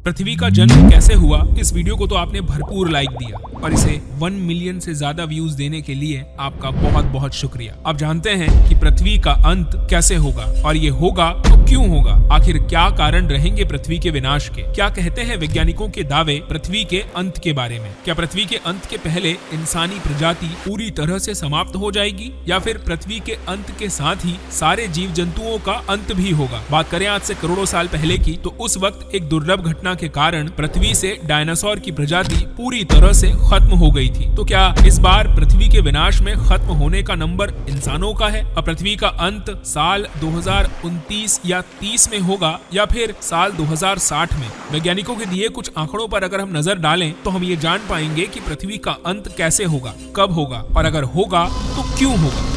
पृथ्वी का जन्म कैसे हुआ, इस वीडियो को तो आपने भरपूर लाइक दिया और इसे 1 मिलियन से ज्यादा व्यूज देने के लिए आपका बहुत बहुत शुक्रिया। अब जानते हैं कि पृथ्वी का अंत कैसे होगा और ये होगा तो क्यों होगा, आखिर क्या कारण रहेंगे पृथ्वी के विनाश के। क्या कहते हैं वैज्ञानिकों के दावे पृथ्वी के अंत के बारे में। क्या पृथ्वी के अंत के पहले इंसानी प्रजाति पूरी तरह से समाप्त हो जाएगी या फिर पृथ्वी के अंत के साथ ही सारे जीव जंतुओं का अंत भी होगा। बात करें आज से करोड़ों साल पहले की, तो उस वक्त एक दुर्लभ घटना के कारण पृथ्वी से डायनासोर की प्रजाति पूरी तरह से खत्म हो गई थी। तो क्या इस बार पृथ्वी के विनाश में खत्म होने का नंबर इंसानों का है? अब पृथ्वी का अंत साल 2029 या 30 में होगा या फिर साल 2060 में? वैज्ञानिकों के दिए कुछ आंकड़ों पर अगर हम नजर डालें तो हम ये जान पाएंगे कि पृथ्वी का अंत कैसे होगा, कब होगा और अगर होगा तो क्यों होगा।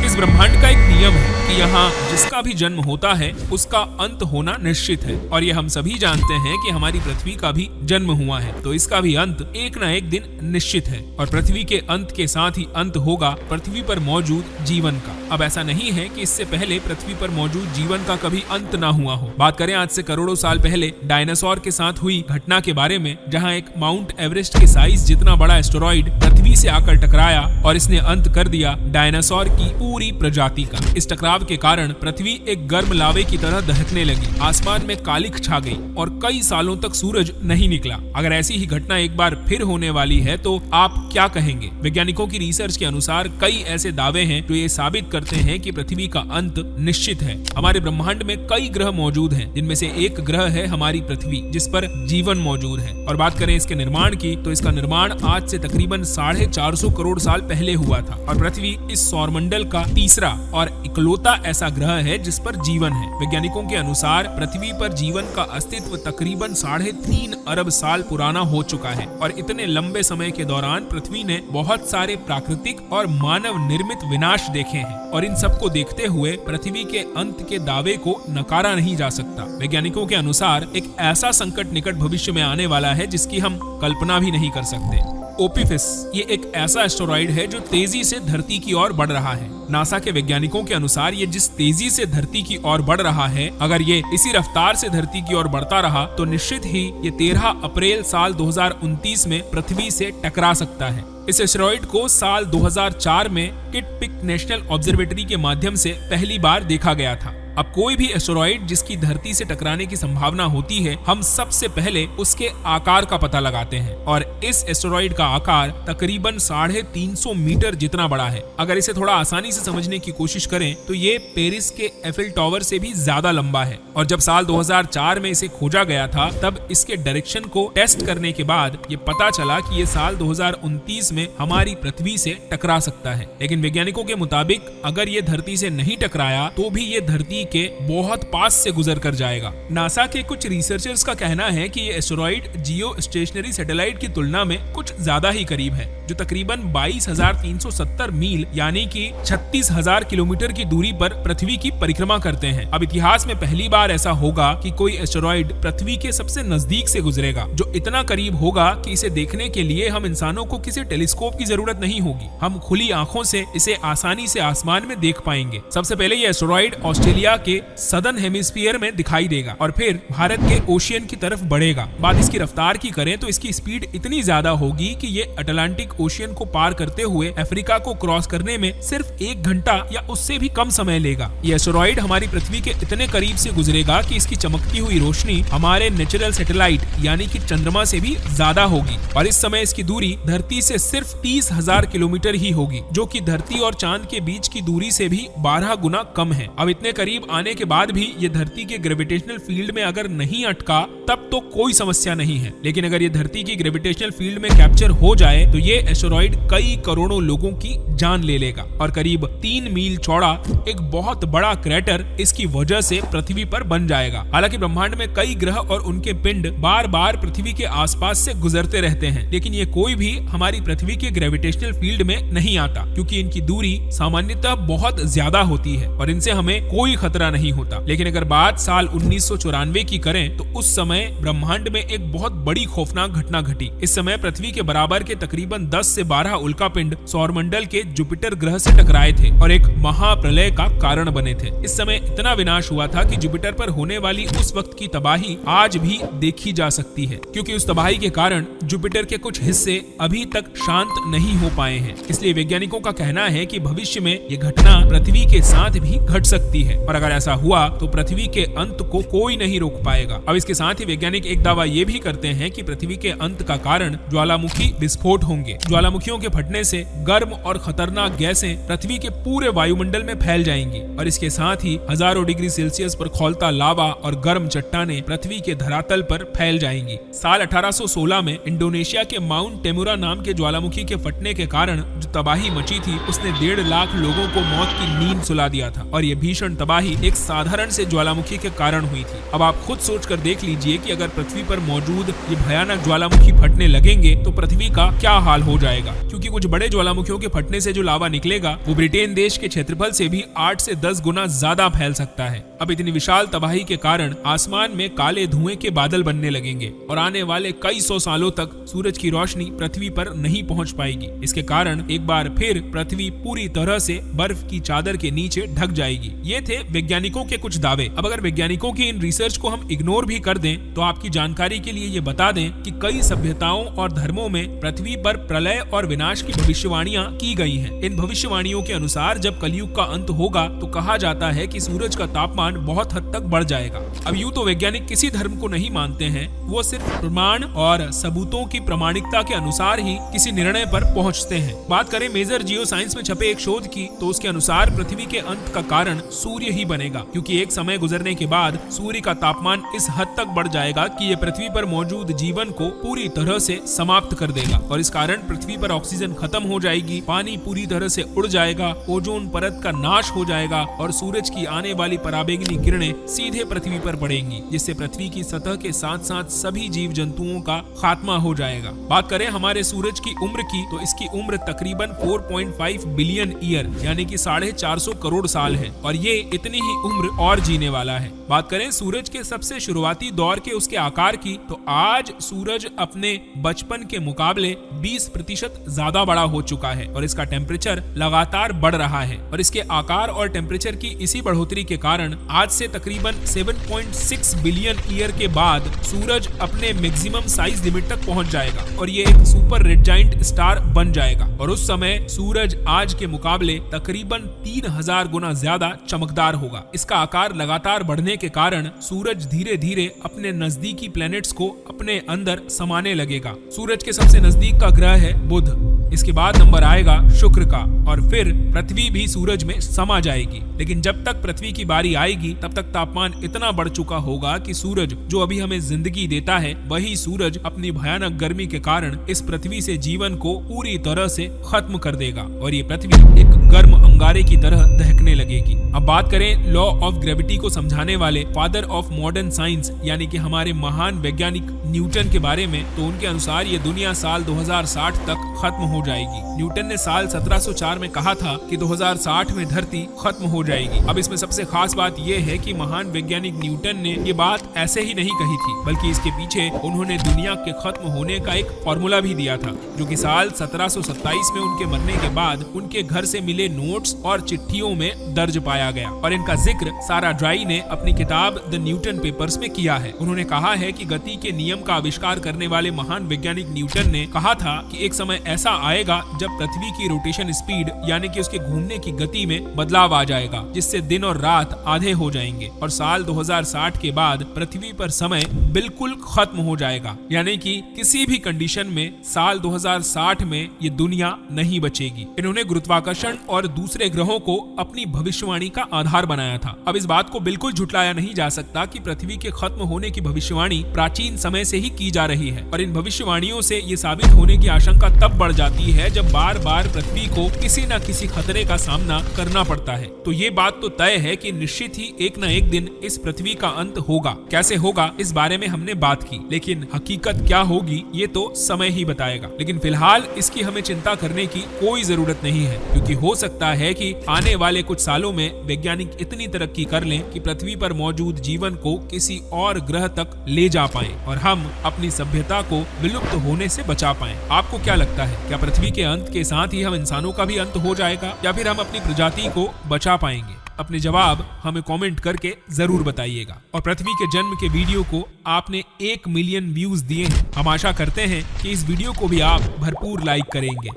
इस ब्रह्मांड का एक नियम है कि यहाँ जिसका भी जन्म होता है उसका अंत होना निश्चित है और ये हम सभी जानते हैं कि हमारी पृथ्वी का भी जन्म हुआ है तो इसका भी अंत एक न एक दिन निश्चित है और पृथ्वी के अंत के साथ ही अंत होगा पृथ्वी पर मौजूद जीवन का। अब ऐसा नहीं है कि इससे पहले पृथ्वी पर मौजूद जीवन का कभी अंत ना हुआ हो। बात करें आज से करोड़ों साल पहले डायनासोर के साथ हुई घटना के बारे में, जहाँ एक माउंट एवरेस्ट के साइज जितना बड़ा एस्टेरॉइड पृथ्वी से आकर टकराया और इसने अंत कर दिया डायनासोर की पूरी प्रजाति का। इस टकराव के कारण पृथ्वी एक गर्म लावे की तरह दहकने लगी, आसमान में कालिख छा गई और कई सालों तक सूरज नहीं निकला। अगर ऐसी ही घटना एक बार फिर होने वाली है तो आप क्या कहेंगे? वैज्ञानिकों की रिसर्च के अनुसार कई ऐसे दावे हैं जो ये साबित करते हैं कि पृथ्वी का अंत निश्चित है। हमारे ब्रह्मांड में कई ग्रह मौजूद हैं, जिनमें से एक ग्रह है हमारी पृथ्वी, जिस पर जीवन मौजूद है। और बात करें इसके निर्माण की, तो इसका निर्माण आज से तकरीबन 450 करोड़ साल पहले हुआ था और पृथ्वी इस सौरमंडल का तीसरा और इकलौता ऐसा ग्रह है जिस पर जीवन है। वैज्ञानिकों के अनुसार पृथ्वी पर जीवन का अस्तित्व तकरीबन 3.5 अरब साल पुराना हो चुका है और इतने लंबे समय के दौरान पृथ्वी ने बहुत सारे प्राकृतिक और मानव निर्मित विनाश देखे हैं और इन सब को देखते हुए पृथ्वी के अंत के दावे को नकारा नहीं जा सकता। वैज्ञानिकों के अनुसार एक ऐसा संकट निकट भविष्य में आने वाला है जिसकी हम कल्पना भी नहीं कर सकते। ओपिफिस ये एक ऐसा एस्टेरॉइड है जो तेजी से धरती की ओर बढ़ रहा है। नासा के वैज्ञानिकों के अनुसार ये जिस तेजी से धरती की ओर बढ़ रहा है, अगर ये इसी रफ्तार से धरती की ओर बढ़ता रहा तो निश्चित ही ये 13 अप्रैल साल 2029 में पृथ्वी से टकरा सकता है। इस एस्टेरॉइड को साल 2004 में किट पिक नेशनल ऑब्जर्वेटरी के माध्यम से पहली बार देखा गया था। अब कोई भी एस्टेरॉइड जिसकी धरती से टकराने की संभावना होती है, हम सबसे पहले उसके आकार का पता लगाते हैं और इस एस्टेरॉइड का आकार तकरीबन 350 मीटर जितना बड़ा है। अगर इसे थोड़ा आसानी से समझने की कोशिश करें तो ये पेरिस के एफिल टावर से भी ज्यादा लंबा है और जब साल 2004 में इसे खोजा गया था तब इसके डायरेक्शन को टेस्ट करने के बाद ये पता चला कि ये साल 2029 में हमारी पृथ्वी से टकरा सकता है। लेकिन वैज्ञानिकों के मुताबिक अगर ये धरती से नहीं टकराया तो भी ये धरती के बहुत पास से गुजर कर जाएगा। नासा के कुछ रिसर्चर्स का कहना है कि ये एस्टेरॉइड जियो स्टेशनरी सैटेलाइट की तुलना में कुछ ज्यादा ही करीब है, जो तकरीबन 22,370 मील यानी कि 36,000 किलोमीटर की दूरी पर पृथ्वी की परिक्रमा करते हैं। अब इतिहास में पहली बार ऐसा होगा कि कोई एस्टेरॉइड पृथ्वी के सबसे नजदीक से गुजरेगा, जो इतना करीब होगा कि इसे देखने के लिए हम इंसानों को किसी टेलीस्कोप की जरूरत नहीं होगी। हम खुली आंखों से इसे आसानी से आसमान में देख पाएंगे। सबसे पहले ये एस्टेरॉइड ऑस्ट्रेलिया के सदर्न हेमिस्फीयर में दिखाई देगा और फिर भारत के ओशियन की तरफ बढ़ेगा। बात इसकी रफ्तार की करें तो इसकी स्पीड इतनी ज्यादा होगी कि ये अटलांटिक ओशियन को पार करते हुए अफ्रीका को क्रॉस करने में सिर्फ 1 घंटा या उससे भी कम समय लेगा। ये एस्टेरॉइड हमारी पृथ्वी के इतने करीब से गुजरेगा कि इसकी चमकती हुई रोशनी हमारे नेचुरल सैटेलाइट यानी कि चंद्रमा से भी ज्यादा होगी और इस समय इसकी दूरी धरती से सिर्फ 30,000 किलोमीटर ही होगी, जो कि धरती और चांद के बीच की दूरी से भी 12 गुना कम है। अब इतने करीब आने के बाद भी ये धरती के ग्रेविटेशनल फील्ड में अगर नहीं अटका तब तो कोई समस्या नहीं है, लेकिन अगर ये धरती की ग्रेविटेशनल फील्ड में कैप्चर हो जाए तो ये एस्टेरॉइड कई करोड़ों लोगों की जान ले लेगा और करीब 3 मील चौड़ा एक बहुत बड़ा क्रेटर इसकी वजह से पृथ्वी पर बन जाएगा। हालांकि ब्रह्मांड में कई ग्रह और उनके पिंड बार बार पृथ्वी के आसपास से गुजरते रहते हैं, लेकिन ये कोई भी हमारी पृथ्वी के ग्रेविटेशनल फील्ड में नहीं आता क्योंकि इनकी दूरी सामान्यतः बहुत ज्यादा होती है और इनसे हमें कोई खतरा खतरा नहीं होता। लेकिन अगर बात साल 1994 की करें तो उस समय ब्रह्मांड में एक बहुत बड़ी खौफनाक घटना घटी। इस समय पृथ्वी के बराबर के तकरीबन 10 से 12 उल्कापिंड सौरमंडल के जुपिटर ग्रह से टकराए थे और एक महाप्रलय का कारण बने थे। इस समय इतना विनाश हुआ था कि जुपिटर पर होने वाली उस वक्त की तबाही आज भी देखी जा सकती है, क्योंकि उस तबाही के कारण जुपिटर के कुछ हिस्से अभी तक शांत नहीं हो पाए हैं। इसलिए वैज्ञानिकों का कहना है कि भविष्य में ये घटना पृथ्वी के साथ भी घट सकती है, और अगर ऐसा हुआ तो पृथ्वी के अंत को कोई नहीं रोक पाएगा। अब इसके साथ ही वैज्ञानिक एक दावा ये भी करते हैं कि पृथ्वी के अंत का कारण ज्वालामुखी विस्फोट होंगे। ज्वालामुखियों के फटने से गर्म और खतरनाक गैसें पृथ्वी के पूरे वायुमंडल में फैल जाएंगी, और इसके साथ ही हजारों डिग्री सेल्सियस पर खौलता लावा और गर्म चट्टानें पृथ्वी के धरातल पर फैल जाएंगी। साल 1816 में इंडोनेशिया के माउंट टेमुरा नाम के ज्वालामुखी के फटने के कारण जो तबाही मची थी, उसने 1.5 लाख लोगों को मौत की नींद सुला दिया था, और यह भीषण तबाही एक साधारण से ज्वालामुखी के कारण हुई थी। अब आप खुद सोचकर देख लीजिए कि अगर पृथ्वी पर मौजूद ये भयानक ज्वालामुखी फटने लगेंगे तो पृथ्वी का क्या हाल हो जाएगा, क्योंकि कुछ बड़े ज्वालामुखियों के फटने से जो लावा निकलेगा वो ब्रिटेन देश के क्षेत्रफल से भी 8 से 10 गुना ज्यादा फैल सकता है। अब इतनी विशाल तबाही के कारण आसमान में काले धुएं के बादल बनने लगेंगे और आने वाले कई सौ सालों तक सूरज की रोशनी पृथ्वी पर नहीं पहुंच पाएगी। इसके कारण एक बार फिर पृथ्वी पूरी तरह से बर्फ की चादर के नीचे ढक जाएगी। ये थे वैज्ञानिकों के कुछ दावे। अब अगर वैज्ञानिकों की इन रिसर्च को हम इग्नोर भी कर दें तो आपकी जानकारी के लिए ये बता दें कि कई सभ्यताओं और धर्मों में पृथ्वी पर प्रलय और विनाश की भविष्यवाणियां की गई हैं। इन भविष्यवाणियों के अनुसार जब कलयुग का अंत होगा तो कहा जाता है कि सूरज का तापमान बहुत हद तक बढ़ जाएगा। अब यूं तो वैज्ञानिक किसी धर्म को नहीं मानते हैं, वो सिर्फ प्रमाण और सबूतों की प्रामाणिकता के अनुसार ही किसी निर्णय पर पहुंचते हैं। बात करें मेजर जियो साइंस में छपे एक शोध की तो उसके अनुसार पृथ्वी के अंत का कारण सूर्य ही बनेगा, क्योंकि एक समय गुजरने के बाद सूर्य का तापमान इस हद तक बढ़ जाएगा कि ये पृथ्वी पर मौजूद जीवन को पूरी तरह से समाप्त कर देगा, और इस कारण पृथ्वी पर ऑक्सीजन खत्म हो जाएगी, पानी पूरी तरह से उड़ जाएगा, ओजोन परत का नाश हो जाएगा और सूरज की आने वाली पराबैंगनी किरणें सीधे पृथ्वी पर पड़ेंगी, जिससे पृथ्वी की सतह के साथ साथ सभी जीव जंतुओं का खात्मा हो जाएगा। बात करें हमारे सूरज की उम्र की तो इसकी उम्र तकरीबन 4.5 बिलियन ईयर यानी कि 450 करोड़ साल है, और ये इतनी ही उम्र और जीने वाला है। बात करें सूरज के सबसे शुरुआती दौर के उसके आकार की तो आज सूरज अपने बचपन के मुकाबले 20% ज्यादा बड़ा हो चुका है, और इसका टेम्परेचर लगातार बढ़ रहा है, और इसके आकार और टेम्परेचर की इसी बढ़ोतरी के कारण आज से तकरीबन 7.6 बिलियन ईयर के बाद सूरज अपने मैक्सिमम साइज लिमिट तक पहुंच जाएगा और ये एक सुपर रेड जाइंट स्टार बन जाएगा, और उस समय सूरज आज के मुकाबले तकरीबन 3000 गुना ज्यादा चमकदार होगा। इसका आकार लगातार बढ़ने के कारण सूरज धीरे धीरे अपने नजदीकी प्लैनेट्स को अपने अंदर समाने लगेगा। सूरज के सबसे नजदीक का ग्रह है बुध, इसके बाद नंबर आएगा शुक्र का, और फिर पृथ्वी भी सूरज में समा जाएगी। लेकिन जब तक पृथ्वी की बारी आएगी तब तक तापमान इतना बढ़ चुका होगा कि सूरज जो अभी हमें जिंदगी देता है वही सूरज अपनी भयानक गर्मी के कारण इस पृथ्वी से जीवन को पूरी तरह से खत्म कर देगा, और ये पृथ्वी एक गर्म अंगारे की तरह दहकने लगेगी। अब बात करें लॉ ऑफ ग्रेविटी को समझाने वाले फादर ऑफ मॉडर्न साइंस यानी कि हमारे महान वैज्ञानिक न्यूटन के बारे में, तो उनके अनुसार ये दुनिया साल 2060 तक खत्म हो जाएगी। न्यूटन ने साल 1704 में कहा था कि 2060 में धरती खत्म हो जाएगी। अब इसमें सबसे खास बात यह है कि महान वैज्ञानिक न्यूटन ने ये बात ऐसे ही नहीं कही थी, बल्कि इसके पीछे उन्होंने दुनिया के खत्म होने का एक फॉर्मूला भी दिया था, जो कि साल 1727 में उनके मरने के बाद उनके घर से मिले नोट्स और चिट्ठियों में दर्ज पाया गया, और इनका जिक्र सारा ड्राई ने अपनी किताब द न्यूटन पेपर्स में किया है। उन्होंने कहा है कि गति के नियम का आविष्कार करने वाले महान वैज्ञानिक न्यूटन ने कहा था कि एक समय ऐसा आएगा जब पृथ्वी की रोटेशन स्पीड यानी कि उसके घूमने की गति में बदलाव आ जाएगा, जिससे दिन और रात आधे हो जाएंगे, और साल 2060 के बाद पृथ्वी पर समय बिल्कुल खत्म हो जाएगा, यानी कि किसी भी कंडीशन में साल 2060 में ये दुनिया नहीं बचेगी। इन्होंने गुरुत्वाकर्षण और दूसरे ग्रहों को अपनी भविष्यवाणी का आधार बनाया था। अब इस बात को बिल्कुल झुटलाया नहीं जा सकता कि पृथ्वी के खत्म होने की भविष्यवाणी प्राचीन समय से ही की जा रही है, और इन भविष्यवाणियों से ये साबित होने की आशंका तब बढ़ जाती होती है जब बार बार पृथ्वी को किसी न किसी खतरे का सामना करना पड़ता है। तो ये बात तो तय है कि निश्चित ही एक न एक दिन इस पृथ्वी का अंत होगा। कैसे होगा इस बारे में हमने बात की, लेकिन हकीकत क्या होगी ये तो समय ही बताएगा। लेकिन फिलहाल इसकी हमें चिंता करने की कोई जरूरत नहीं है, क्योंकि हो सकता है कि आने वाले कुछ सालों में वैज्ञानिक इतनी तरक्की कर लें कि पृथ्वी पर मौजूद जीवन को किसी और ग्रह तक ले जा पाएं और हम अपनी सभ्यता को विलुप्त होने से बचा पाएं। आपको क्या लगता है, क्या पृथ्वी के अंत के साथ ही हम इंसानों का भी अंत हो जाएगा या फिर हम अपनी प्रजाति को बचा पाएंगे? अपने जवाब हमें कमेंट करके जरूर बताइएगा। और पृथ्वी के जन्म के वीडियो को आपने 1 मिलियन व्यूज दिए हैं। हम आशा करते हैं कि इस वीडियो को भी आप भरपूर लाइक करेंगे।